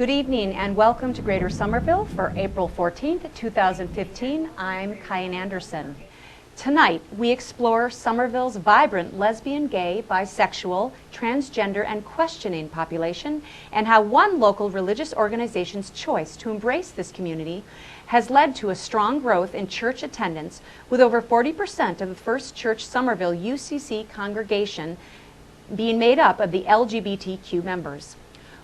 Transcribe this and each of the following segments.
Good evening and welcome to Greater Somerville for April 14th, 2015. I'm Kyan Anderson. Tonight, we explore Somerville's vibrant lesbian, gay, bisexual, transgender, and questioning population and how one local religious organization's choice to embrace this community has led to a strong growth in church attendance, with over 40% of the First Church Somerville UCC congregation being made up of the LGBTQ members.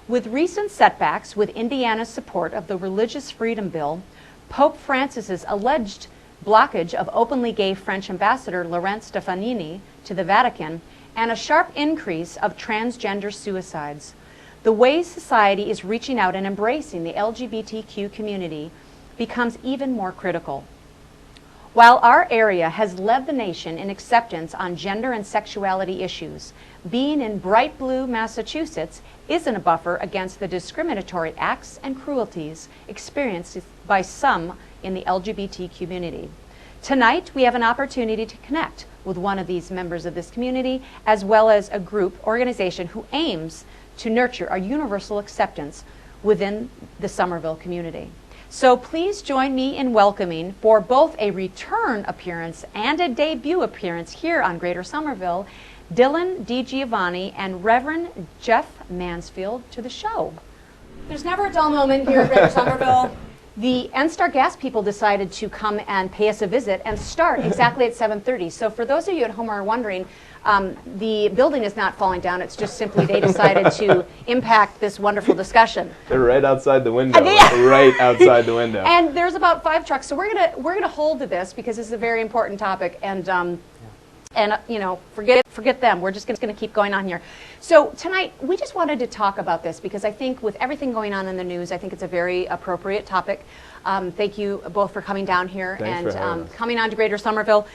With recent setbacks with Indiana's support of the Religious Freedom Bill, Pope Francis's alleged blockage of openly gay French Ambassador Laurent Stefanini to the Vatican, and a sharp increase of transgender suicides, the way society is reaching out and embracing the LGBTQ community becomes even more critical. While our area has led the nation in acceptance on gender and sexuality issues, being in bright blue Massachusetts isn't a buffer against the discriminatory acts and cruelties experienced by some in the LGBT community. Tonight, we have an opportunity to connect with one of these members of this community, as well as a organization who aims to nurture a universal acceptance within the Somerville community. So please join me in welcoming, for both a return appearance and a debut appearance here on Greater Somerville, Dillan DiGiovanni and Reverend Jeff Mansfield to the show. There's never a dull moment here at Greater Somerville. The NSTAR gas people decided to come and pay us a visit and start exactly at 7:30. So for those of you at home who are wondering, the building is not falling down. It's just simply they decided to impact this wonderful discussion. They're right outside the window. Right outside the window. And there's about 5 trucks. So we're gonna hold to this because this is a very important topic. And you know, forget them. We're just going to keep going on here. So tonight, we just wanted to talk about this because I think with everything going on in the news, I think it's a very appropriate topic. Thank you both for coming down here. Thanks and coming on to Greater Somerville.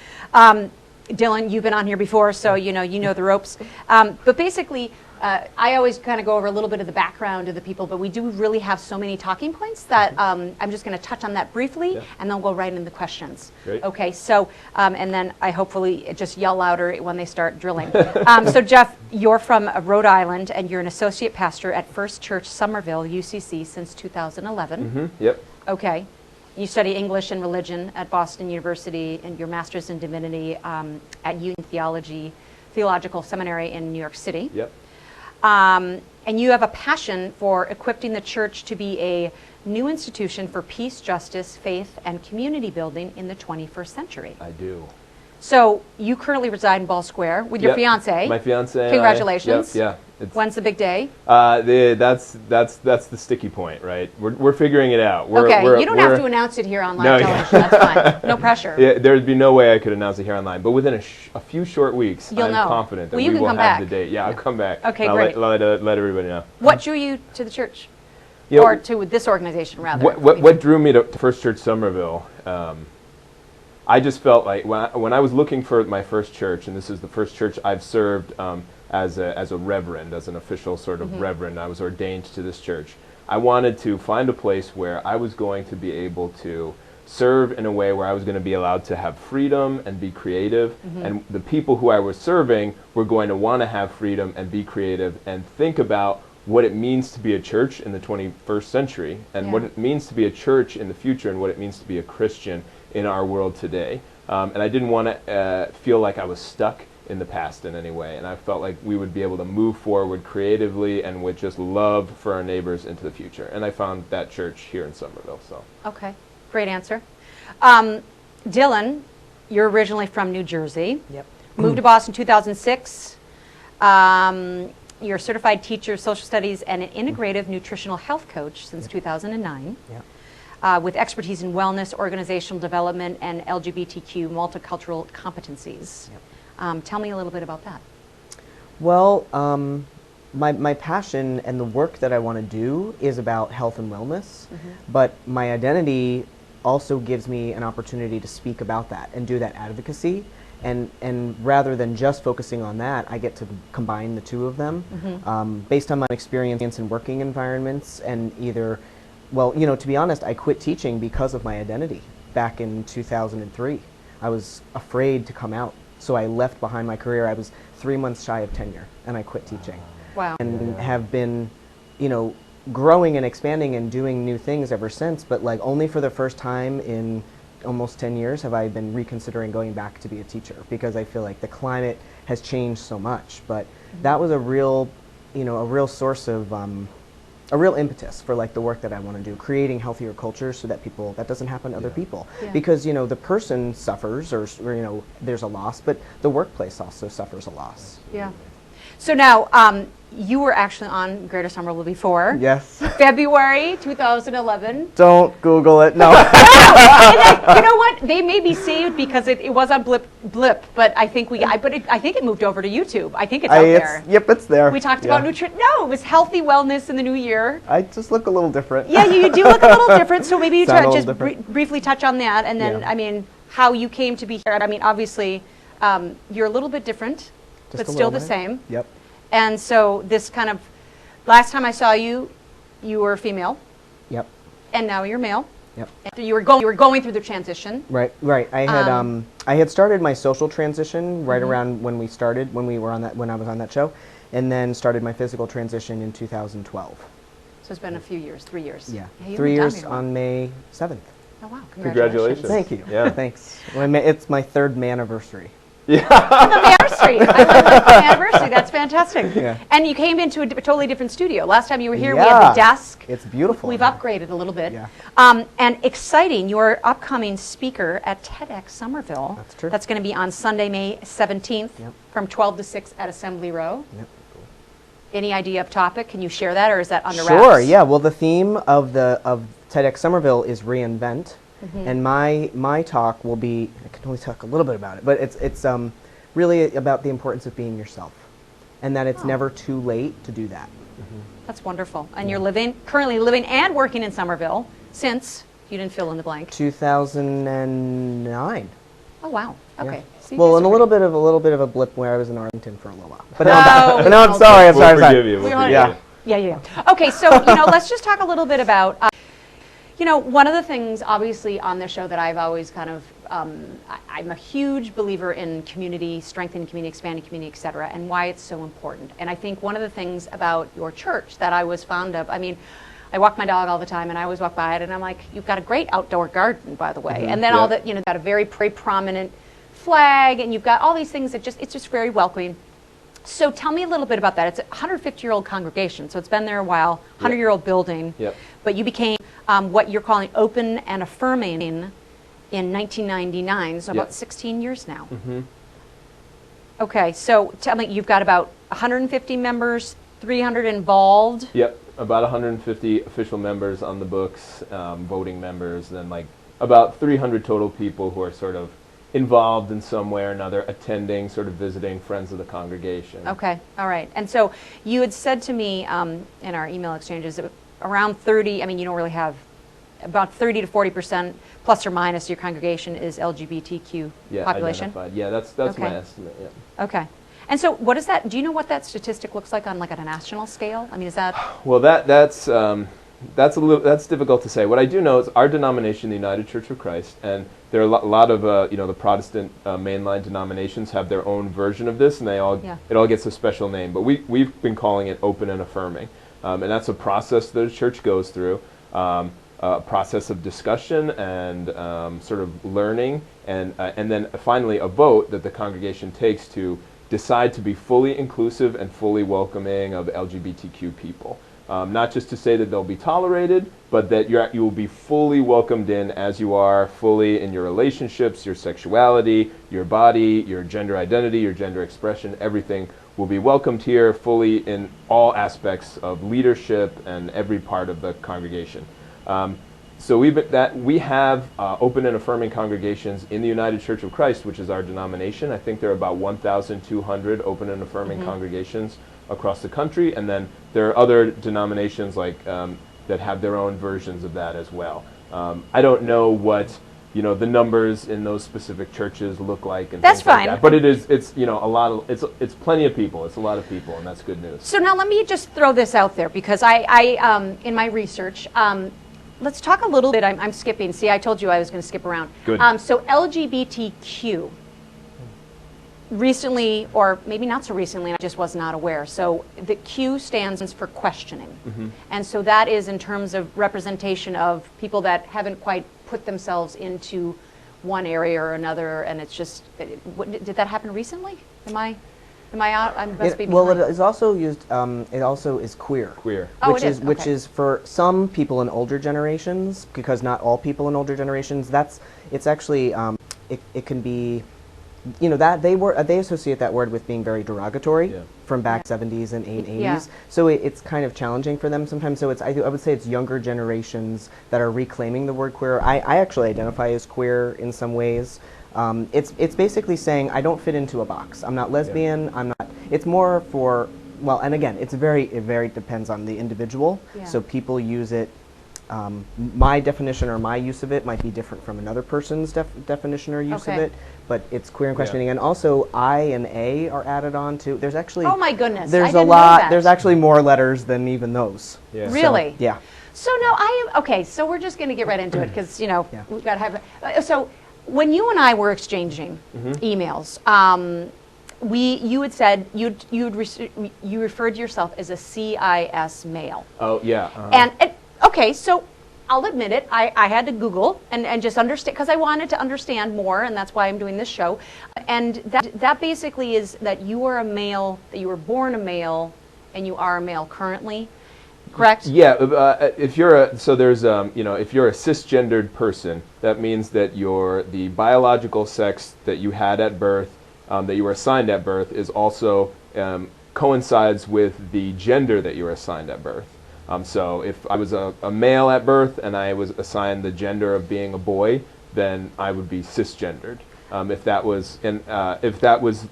Dylan, you've been on here before, so you know the ropes. But basically, I always kind of go over a little bit of the background of the people, but we do really have so many talking points that I'm just going to touch on that briefly, and then we'll go right into the questions. Great. Okay, so, and then I hopefully just yell louder when they start drilling. So Jeff, you're from Rhode Island, and you're an associate pastor at First Church Somerville, UCC, since 2011. Mm-hmm. Yep. Okay. You study English and religion at Boston University, and your master's in divinity at Union Theological Seminary in New York City. Yep. And you have a passion for equipping the church to be a new institution for peace, justice, faith, and community building in the 21st century. I do. So you currently reside in Ball Square with your fiance. My fiance. Congratulations. Yeah. When's the big day? That's the sticky point, right? We're figuring it out. You don't have to announce it here on live television. That's fine. No pressure. Yeah, there'd be no way I could announce it here online. But within a few short weeks, I'm confident that we will have the date. Yeah, I'll come back. Okay, and great. Let everybody know. What drew you to the church? Or to this organization, rather? What drew me to First Church Somerville? I just felt like when I was looking for my first church, and this is the first church I've served as a reverend, as an official sort of reverend. I was ordained to this church. I wanted to find a place where I was going to be able to serve in a way where I was going to be allowed to have freedom and be creative, and the people who I was serving were going to want to have freedom and be creative and think about what it means to be a church in the 21st century, and what it means to be a church in the future, and what it means to be a Christian in our world today. And I didn't want to feel like I was stuck in the past in any way, and I felt like we would be able to move forward creatively and with just love for our neighbors into the future. And I found that church here in Somerville. So. Okay, great answer. Dylan, you're originally from New Jersey. Yep. Moved to Boston 2006. You're a certified teacher of social studies and an integrative nutritional health coach since 2009. Yep. With expertise in wellness, organizational development, and LGBTQ multicultural competencies. Yep. Tell me a little bit about that. Well, my passion and the work that I want to do is about health and wellness, but my identity also gives me an opportunity to speak about that and do that advocacy. And rather than just focusing on that, I get to combine the two of them based on my experience in working environments and well, to be honest, I quit teaching because of my identity back in 2003. I was afraid to come out, so I left behind my career. I was 3 months shy of tenure, and I quit teaching. Wow. And have been, growing and expanding and doing new things ever since, but like only for the first time in almost 10 years have I been reconsidering going back to be a teacher, because I feel like the climate has changed so much. But that was a real, you know, a real source of, a real impetus for like the work that I want to do, creating healthier cultures so that that doesn't happen to other people. Yeah. Because, you know, the person suffers or, you know, there's a loss, but the workplace also suffers a loss. Yeah. So now, you were actually on Greater Somerville before. Yes. February 2011. Don't Google it. No. You know what? They may be saved because it was on Blip, but I think I think it moved over to YouTube. I think it's out there. Yep, it's there. We talked about nutrition. No, it was healthy wellness in the new year. I just look a little different. Yeah, you do look a little different. So maybe you just briefly touch on that, and then I mean how you came to be here. I mean, obviously, you're a little bit different, but still the same. Yep. And so this kind of, last time I saw you, you were female. Yep. And now you're male. Yep. And you were going through the transition. Right. I had started my social transition right around when we started, when I was on that show, and then started my physical transition in 2012. So it's been a few years, 3 years. Yeah. Hey, 3 years on May 7th. Oh wow! Congratulations. Thank you. Yeah. Thanks. Well, it's my 3rd anniversary. Yeah. The anniversary. I love the anniversary. That's fantastic. Yeah. And you came into a totally different studio. Last time you were here, we had the desk. It's beautiful. We've upgraded a little bit. Yeah. And exciting, your upcoming speaker at TEDx Somerville. That's true. That's going to be on Sunday, May 17th from 12 to 6 at Assembly Row. Yep. Any idea of topic? Can you share that, or is that under wraps? Sure. Yeah. Well, the theme of TEDx Somerville is reinvent. And my talk will be, I can only talk a little bit about it, but it's really about the importance of being yourself, and that it's never too late to do that. That's wonderful. And you're currently living and working in Somerville since, you didn't fill in the blank. 2009. Oh wow. Okay. Yeah. So Well, and a little bit of a blip where I was in Arlington for a little while. But Oh, now I'm sorry. I'm sorry. We'll forgive you. Yeah. Okay, so let's just talk a little bit about. One of the things, obviously, on this show that I've always kind of, I'm a huge believer in community, strengthening community, expanding community, et cetera, and why it's so important. And I think one of the things about your church that I was fond of, I mean, I walk my dog all the time, and I always walk by it, and I'm like, you've got a great outdoor garden, by the way. And then all that, got a very prominent flag, and you've got all these things that it's just very welcoming. So tell me a little bit about that. It's a 150-year-old congregation, so it's been there a while, 100-year-old building. Yep. But you became what you're calling open and affirming in 1999, so about 16 years now. Okay, so tell me, you've got about 150 members, 300 involved. Yep, about 150 official members on the books, voting members, then like about 300 total people who are sort of involved in some way or another, attending, sort of visiting, friends of the congregation. Okay, all right. And so you had said to me in our email exchanges that around 30, I mean, you don't really have, about 30 to 40% plus or minus your congregation is LGBTQ population? Identified. Yeah, that's my estimate, yeah. Okay. And so what is that, do you know what that statistic looks like on like at a national scale? I mean, is that? Well, that's difficult to say. What I do know is our denomination, the United Church of Christ, and there are a lot of the Protestant mainline denominations have their own version of this, and it all gets a special name. But we've been calling it open and affirming, and that's a process that the church goes through, a process of discussion and sort of learning, and then finally a vote that the congregation takes to decide to be fully inclusive and fully welcoming of LGBTQ people. Not just to say that they'll be tolerated, but that you will be fully welcomed in as you are, fully in your relationships, your sexuality, your body, your gender identity, your gender expression, everything will be welcomed here fully in all aspects of leadership and every part of the congregation. So we have open and affirming congregations in the United Church of Christ, which is our denomination. I think there are about 1,200 open and affirming congregations across the country, and then there are other denominations like that have their own versions of that as well. I don't know what the numbers in those specific churches look like, and that's things fine. Like that. But it's a lot of it's plenty of people. It's a lot of people, and that's good news. So now let me just throw this out there because I in my research. Let's talk a little bit. I'm skipping. See, I told you I was going to skip around. Good. So LGBTQ. recently, or maybe not so recently, I just was not aware. So the Q stands for questioning. And so that is in terms of representation of people that haven't quite put themselves into one area or another, and it's just, did that happen recently? Am I out? I must be well, behind. it is also used, it also is queer. Queer. Oh, Which it is, which okay. is for some people in older generations, because not all people in older generations, it's actually, it can be, you know, that they associate that word with being very derogatory Yeah. from back 70s and 80s. Yeah. So it's kind of challenging for them sometimes. So I would say it's younger generations that are reclaiming the word queer. I actually identify as queer in some ways. It's basically saying I don't fit into a box. I'm not lesbian. I'm not. It's more for, well, and again, it very depends on the individual. Yeah. So people use it. My definition or my use of it might be different from another person's definition or use of Okay. it, but it's queer and questioning. And also I and A are added on to. There's actually, Oh my goodness, I there's didn't a know lot. that. There's actually more letters than even those. Yeah. Really? Yeah. So now okay, so we're just going to get right into it because, you know, Yeah. we've got to have, so when you and I were exchanging emails, you had said you referred to yourself as a CIS male. Oh, yeah. And okay, so I'll admit it, I had to Google and just understand, because I wanted to understand more, and that's why I'm doing this show. And that basically is that you are a male, that you were born a male, and you are a male currently, correct? Yeah, if you're if you're a cisgendered person, that means that the biological sex that you had at birth, that you were assigned at birth, is also coincides with the gender that you were assigned at birth. So if I was a male at birth and I was assigned the gender of being a boy, then I would be cisgendered. If that was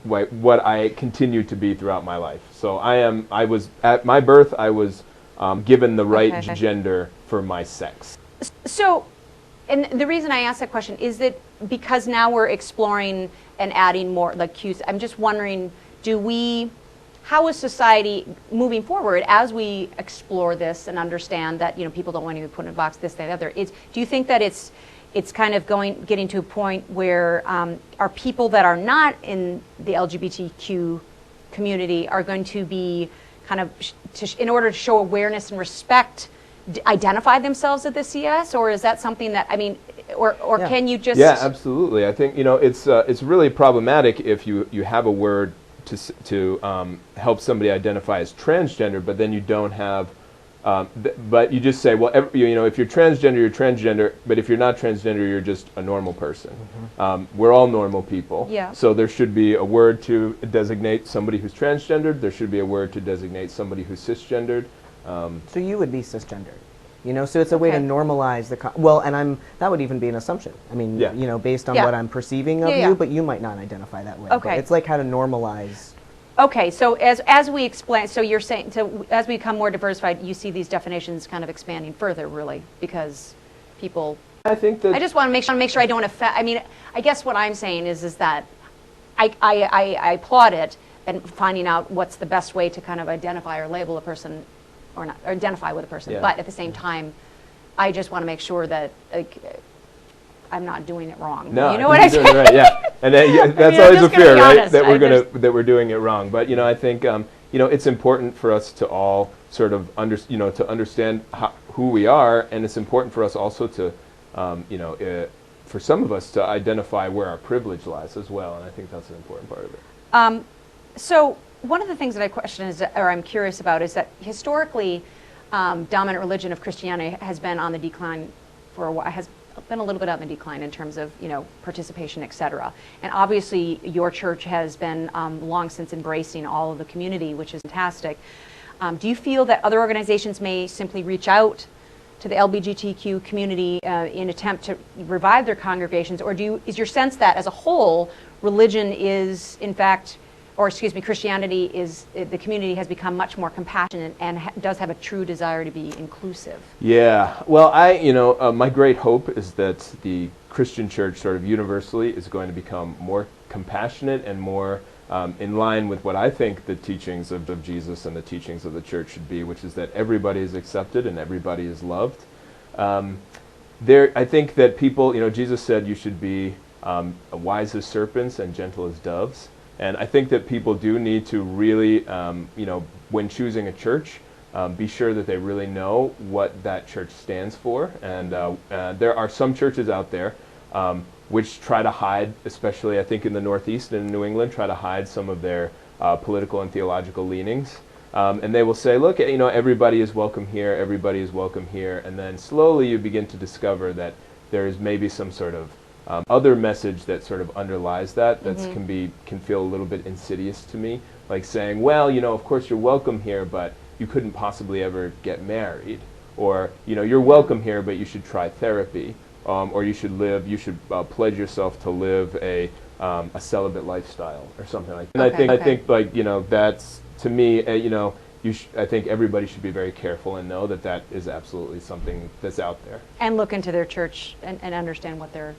what I continued to be throughout my life. So I was at my birth, I was given the right Okay. gender for my sex. So, and the reason I ask that question is that because now we're exploring and adding more like cues, I'm just wondering, how is society moving forward as we explore this and understand that, you know, people don't want to be put in a box, this, that, the other. Do you think that it's kind of getting to a point where our people that are not in the LGBTQ community are going to be kind of, in order to show awareness and respect, identify themselves at the CS, or is that something that, I mean, or Yeah. can you just? Yeah, absolutely. I think it's really problematic if you have a word to help somebody identify as transgender, but then you don't have, but you just say, well, if you're transgender, you're transgender, but if you're not transgender, you're just a normal person. We're all normal people. Yeah. So there should be a word to designate somebody who's transgendered. There should be a word to designate somebody who's cisgendered. So you would be cisgendered. You know, so it's a way to Okay. normalize and that would even be an assumption. I mean, Yeah. you know, based on Yeah. what I'm perceiving of Yeah, yeah. you, but you might not identify that way. Okay. But it's like how to normalize. Okay, so as we explain, so you're saying, so as we become more diversified, you see these definitions kind of expanding further, really, because people. I think that I just want to make sure I don't affect. I mean, I guess what I'm saying is that I applaud it and finding out what's the best way to kind of identify or label a person, or not, or identify with a person. Yeah. But at the same time, I just want to make sure that I'm not doing it wrong. No, you know I what I'm think saying? you're doing it right, yeah, and that's I'm always just a gonna fear, be right? honest. That we're doing it wrong. But I think it's important for us to all sort of to understand who we are, and it's important for us also to for some of us to identify where our privilege lies as well, and I think that's an important part of it. So one of the things that I question I'm curious about is that historically, dominant religion of Christianity has been on the decline for a while, has been a little bit on the decline in terms of, participation, et cetera. And obviously your church has been long since embracing all of the community, which is fantastic. Do you feel that other organizations may simply reach out to the LGBTQ community in attempt to revive their congregations, or is your sense that as a whole, religion is in fact, Christianity is, the community has become much more compassionate and does have a true desire to be inclusive? Yeah, well, my great hope is that the Christian church sort of universally is going to become more compassionate and more in line with what I think the teachings of Jesus and the teachings of the church should be, which is that everybody is accepted and everybody is loved. I think that people, Jesus said you should be wise as serpents and gentle as doves. And I think that people do need to really, when choosing a church, be sure that they really know what that church stands for. And there are some churches out there which try to hide, especially I think in the Northeast and in New England, try to hide some of their political and theological leanings. And they will say, look, everybody is welcome here, everybody is welcome here. And then slowly you begin to discover that there is maybe some sort of other message that sort of underlies that, can feel a little bit insidious to me. Like saying, well, of course you're welcome here, but you couldn't possibly ever get married. Or, you're welcome here, but you should try therapy. Or you should pledge yourself to live a celibate lifestyle or something like that. And I think that's, to me, I think everybody should be very careful and know that that is absolutely something that's out there. And look into their church and understand what they're,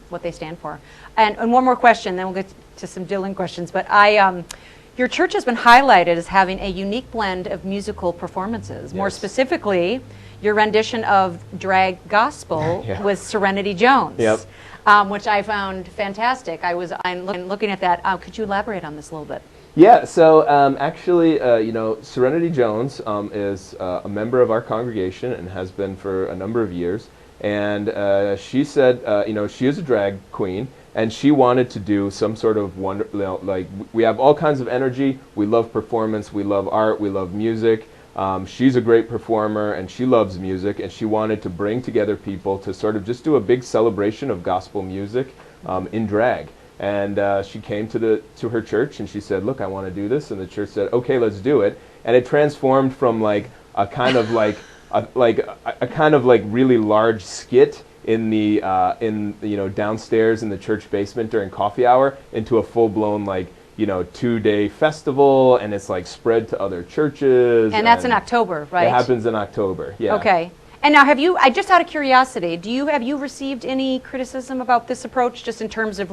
what they stand for. And one more question, then we'll get to some Dillan questions. But your church has been highlighted as having a unique blend of musical performances. Yes. More specifically, your rendition of drag gospel with Serenity Jones, which I found fantastic. I'm looking at that. Could you elaborate on this a little bit? Yeah, so actually, Serenity Jones is a member of our congregation and has been for a number of years. And she said, she is a drag queen, and she wanted to do some sort of we have all kinds of energy. We love performance, we love art, we love music. She's a great performer, and she loves music, and she wanted to bring together people to sort of just do a big celebration of gospel music in drag. And she came to her church, and she said, look, I want to do this. And the church said, okay, let's do it. And it transformed from like a kind of really large skit in the downstairs in the church basement during coffee hour into a full-blown 2-day festival, and it's like spread to other churches. And that's in October, right? It happens in October, yeah. Okay. And now just out of curiosity, have you received any criticism about this approach, just in terms of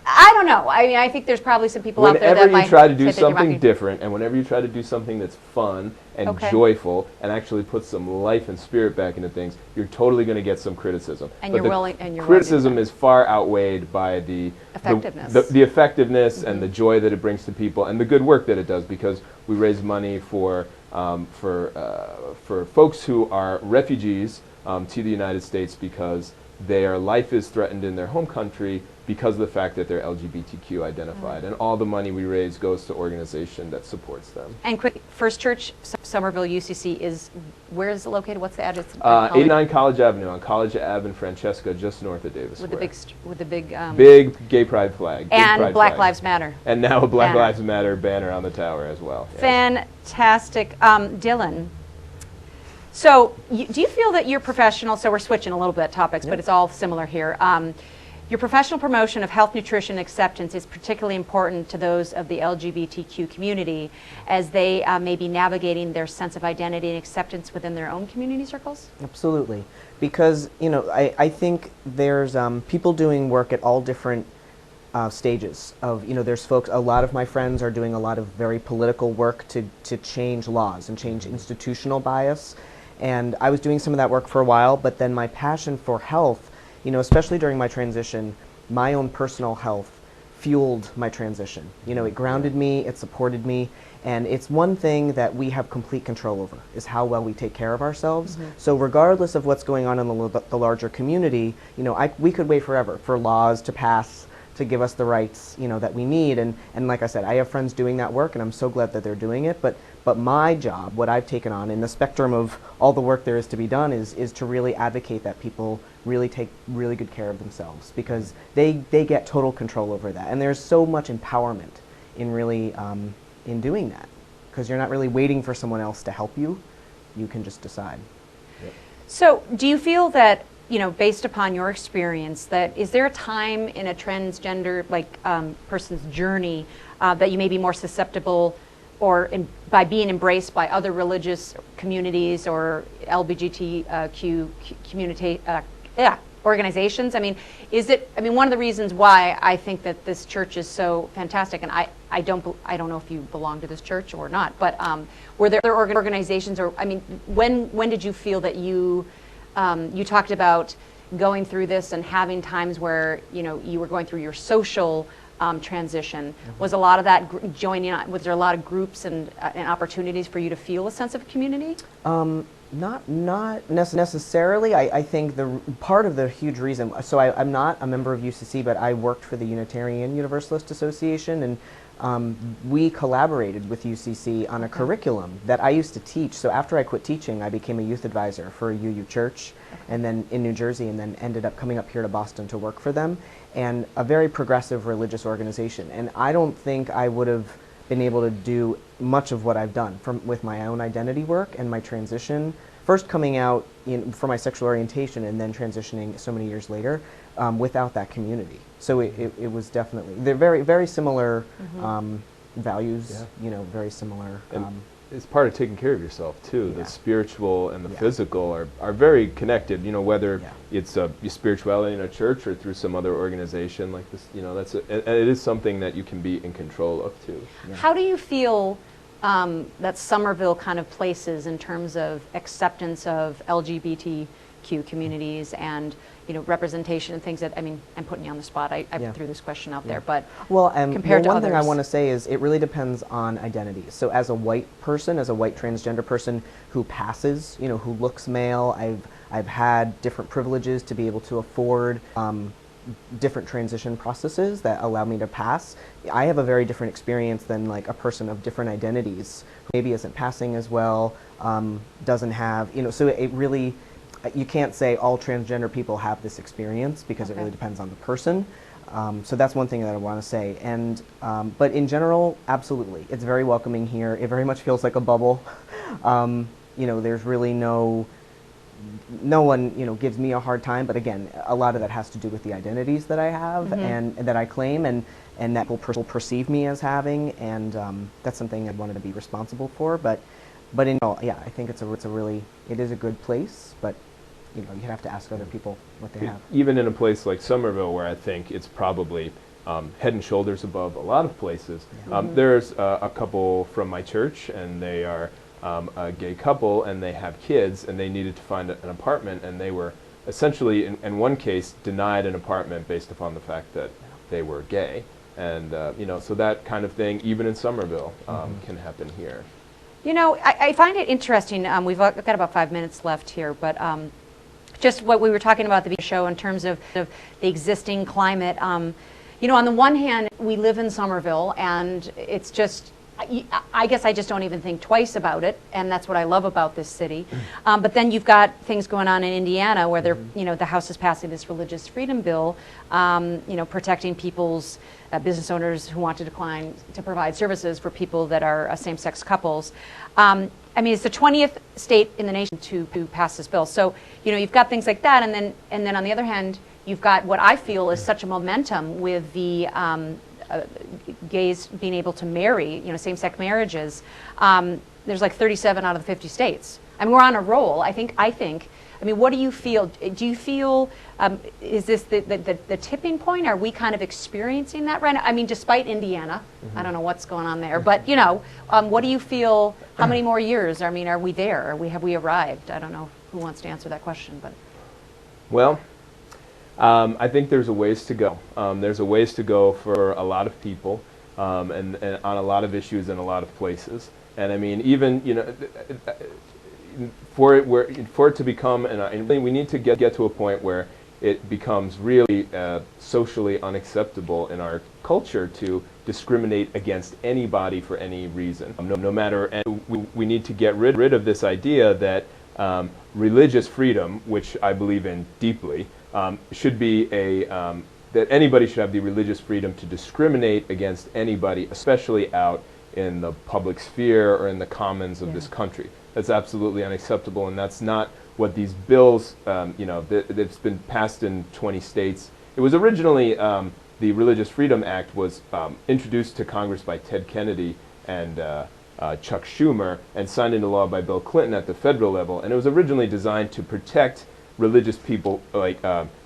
I don't know. I think there's probably some people out there that might. Whenever you try to do something different, and whenever you try to do something that's fun and joyful, and actually put some life and spirit back into things, you're totally going to get some criticism. And but criticism is far outweighed by the effectiveness, the effectiveness and the joy that it brings to people, and the good work that it does, because we raise money for folks who are refugees to the United States because their life is threatened in their home country because of the fact that they're LGBTQ identified. And all the money we raise goes to organization that supports them. And quick, First Church, Somerville, UCC, where is it located? What's the address? 89 College Avenue, on College Ave in Francesca, just north of Davis Square. With the big big gay pride flag. And Black Lives Matter. And now a Black Lives Matter banner on the tower as well. Yes. Fantastic. Dillan, so do you feel that your professional, so we're switching a little bit topics, but it's all similar here. Your professional promotion of health, nutrition, acceptance is particularly important to those of the LGBTQ community as they may be navigating their sense of identity and acceptance within their own community circles? Absolutely. Because, I think there's people doing work at all different stages of, there's folks, a lot of my friends are doing a lot of very political work to change laws and change institutional bias. And I was doing some of that work for a while, but then my passion for health, especially during my transition, my own personal health fueled my transition. It grounded me, it supported me, and it's one thing that we have complete control over, is how well we take care of ourselves. Mm-hmm. So regardless of what's going on in the larger community, we could wait forever for laws to pass to give us the rights, that we need. And like I said, I have friends doing that work, and I'm so glad that they're doing it. But my job, what I've taken on in the spectrum of all the work there is to be done, is to really advocate that people really take really good care of themselves, because they get total control over that. And there's so much empowerment in really in doing that, because you're not really waiting for someone else to help you. You can just decide. Yep. So do you feel that, based upon your experience, that is there a time in a transgender person's journey that you may be more susceptible or by being embraced by other religious communities or LGBTQ community organizations? One of the reasons why I think that this church is so fantastic, and I don't know if you belong to this church or not, but were there other organizations, or when did you feel that you talked about going through this and having times where, you know, you were going through your social transition, was a lot of that joining, was there a lot of groups and opportunities for you to feel a sense of community? Not necessarily. I think the part of the huge reason, so I'm not a member of UCC, but I worked for the Unitarian Universalist Association, and we collaborated with UCC on a curriculum that I used to teach. So after I quit teaching, I became a youth advisor for a UU church, and then in New Jersey, and then ended up coming up here to Boston to work for them, and a very progressive religious organization. And I don't think I would have been able to do much of what I've done with my own identity work and my transition, first coming out for my sexual orientation and then transitioning so many years later, without that community. So it was definitely, they're very, very similar values, you know, very similar. It's part of taking care of yourself too. The spiritual and the physical are very connected. You know, whether it's your spirituality in a church or through some other organization like this. You know, and it is something that you can be in control of too. How do you feel that Somerville kind of places in terms of acceptance of LGBTQ communities and, you know, representation and things that, I mean, I'm putting you on the spot. I threw this question out there, but compared to one others. thing I want to say is it really depends on identity. So as a white person, as a white transgender person who passes, you know, who looks male, I've had different privileges to be able to afford different transition processes that allow me to pass. I have a very different experience than like a person of different identities who maybe isn't passing as well, doesn't have, you know, so it really, you can't say all transgender people have this experience because it really depends on the person. So that's one thing that I want to say. And but in general, absolutely, it's very welcoming here. It very much feels like a bubble. You know, there's really no one, you know, gives me a hard time. But again, a lot of that has to do with the identities that I have and that I claim and that people perceive me as having. And that's something I wanted to be responsible for. But in all, yeah, I think it is a good place. But you know, you have to ask other people what they have. Even in a place like Somerville, where I think it's probably head and shoulders above a lot of places. There's a couple from my church, and they are a gay couple, and they have kids, and they needed to find an apartment, and they were essentially, in one case, denied an apartment based upon the fact that they were gay. And you know, so that kind of thing, even in Somerville, can happen here. You know, I find it interesting. We've got about 5 minutes left here, but just what we were talking about at the show in terms of the existing climate. You know, on the one hand, we live in Somerville, and it's just, I guess I just don't even think twice about it, and that's what I love about this city. But then you've got things going on in Indiana where they're, you know, the House is passing this religious freedom bill, you know, protecting people's business owners who want to decline to provide services for people that are same-sex couples. I mean, it's the 20th state in the nation to pass this bill. So, you know, you've got things like that, and then on the other hand, you've got what I feel is such a momentum with the gays being able to marry, you know, same-sex marriages. There's like 37 out of the 50 states. I mean, we're on a roll. I think. I mean, what do you feel? Do you feel, is this the tipping point? Are we kind of experiencing that right now? I mean, despite Indiana, I don't know what's going on there, but, you know, what do you feel, how many more years? I mean, are we there? Have we arrived? I don't know who wants to answer that question, but. Well, I think there's a ways to go. There's a ways to go for a lot of people, and on a lot of issues in a lot of places. And I mean, even, you know, for it to become, and we need to get to a point where it becomes really socially unacceptable in our culture to discriminate against anybody for any reason, no matter. And we need to get rid of this idea that religious freedom, which I believe in deeply, should be that anybody should have the religious freedom to discriminate against anybody, especially out in the public sphere or in the commons of this country. That's absolutely unacceptable, and that's not what these bills, you know, that's been passed in 20 states. It was originally, the Religious Freedom Act was introduced to Congress by Ted Kennedy and Chuck Schumer and signed into law by Bill Clinton at the federal level, and it was originally designed to protect religious people, like,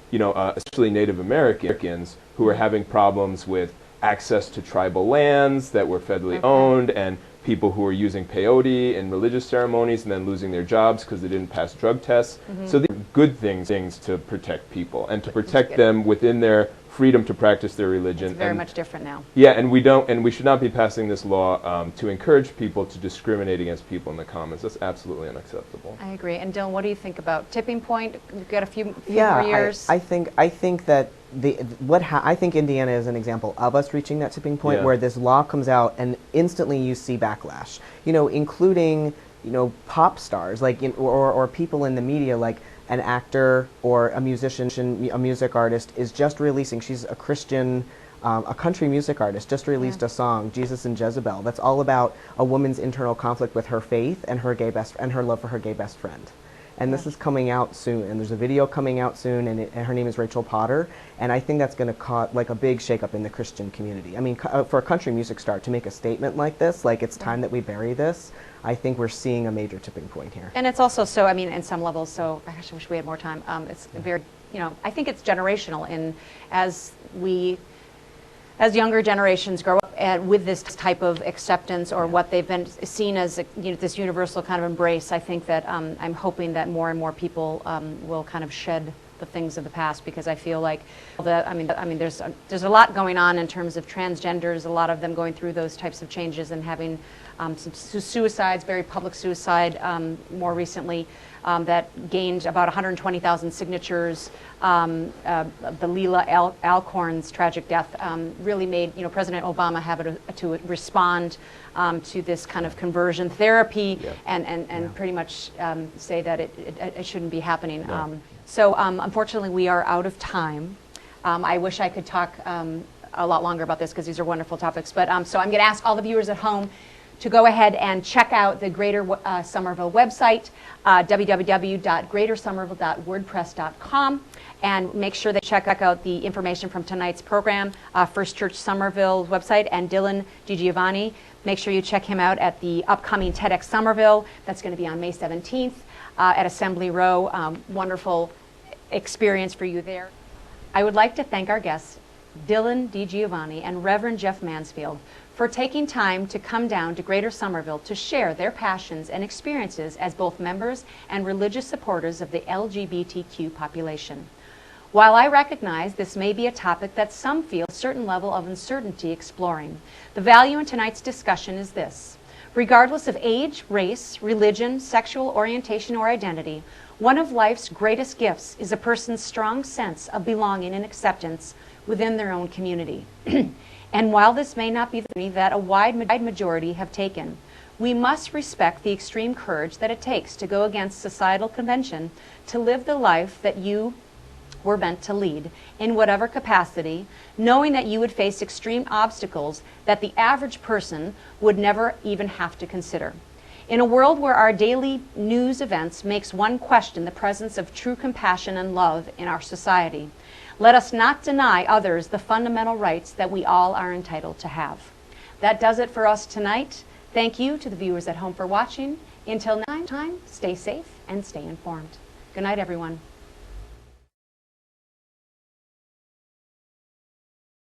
you know, especially Native Americans who were having problems with access to tribal lands that were federally owned, and people who were using peyote in religious ceremonies and then losing their jobs because they didn't pass drug tests. So good things to protect people and to protect good. them within their freedom to practice their religion. It's very and much different now. yeah, and we should not be passing this law to encourage people to discriminate against people in the Commons. That's absolutely unacceptable. I agree. And Dylan, what do you think about tipping point? We've got a few Yeah, more years. I think that I think Indiana is an example of us reaching that tipping point Yeah. where this law comes out and instantly you see backlash. Including pop stars or people in the media, like an actor or a musician, a music artist is just releasing. She's a Christian, a country music artist, just released a song, Jesus and Jezebel. That's all about a woman's internal conflict with her faith and her her love for her gay best friend. And this is coming out soon, and there's a video coming out soon, and her name is Rachel Potter, and I think that's going to cause like a big shakeup in the Christian community. I mean, for a country music star to make a statement like this, like it's time that we bury this, I think we're seeing a major tipping point here. And it's also so, I mean, in some levels, so I actually wish we had more time. It's very, I think it's generational, and as younger generations grow up with this type of acceptance or what they've been seen as this universal kind of embrace, I think that I'm hoping that more and more people will kind of shed the things of the past, because I feel like there's a lot going on in terms of transgenders, a lot of them going through those types of changes and having some suicides, very public suicide more recently, that gained about 120,000 signatures. The Leela Alcorn's tragic death really made President Obama have to respond to this kind of conversion therapy and pretty much say that it shouldn't be happening. No. So unfortunately, we are out of time. I wish I could talk a lot longer about this because these are wonderful topics. But so I'm going to ask all the viewers at home to go ahead and check out the Greater Somerville website, www.greatersomerville.wordpress.com, and make sure they check out the information from tonight's program, First Church Somerville's website, and Dillan DiGiovanni. Make sure you check him out at the upcoming TEDx Somerville. That's going to be on May 17th at Assembly Row. Wonderful experience for you there. I would like to thank our guests, Dillan DiGiovanni and Reverend Jeff Mansfield, for taking time to come down to Greater Somerville to share their passions and experiences as both members and religious supporters of the LGBTQ population. While I recognize this may be a topic that some feel a certain level of uncertainty exploring, the value in tonight's discussion is this. Regardless of age, race, religion, sexual orientation, or identity, one of life's greatest gifts is a person's strong sense of belonging and acceptance within their own community. And while this may not be the journey that a wide majority have taken, we must respect the extreme courage that it takes to go against societal convention to live the life that you were meant to lead in whatever capacity, knowing that you would face extreme obstacles that the average person would never even have to consider. In a world where our daily news events makes one question the presence of true compassion and love in our society, let us not deny others the fundamental rights that we all are entitled to have. That does it for us tonight. Thank you to the viewers at home for watching. Until next time, stay safe and stay informed. Good night, everyone.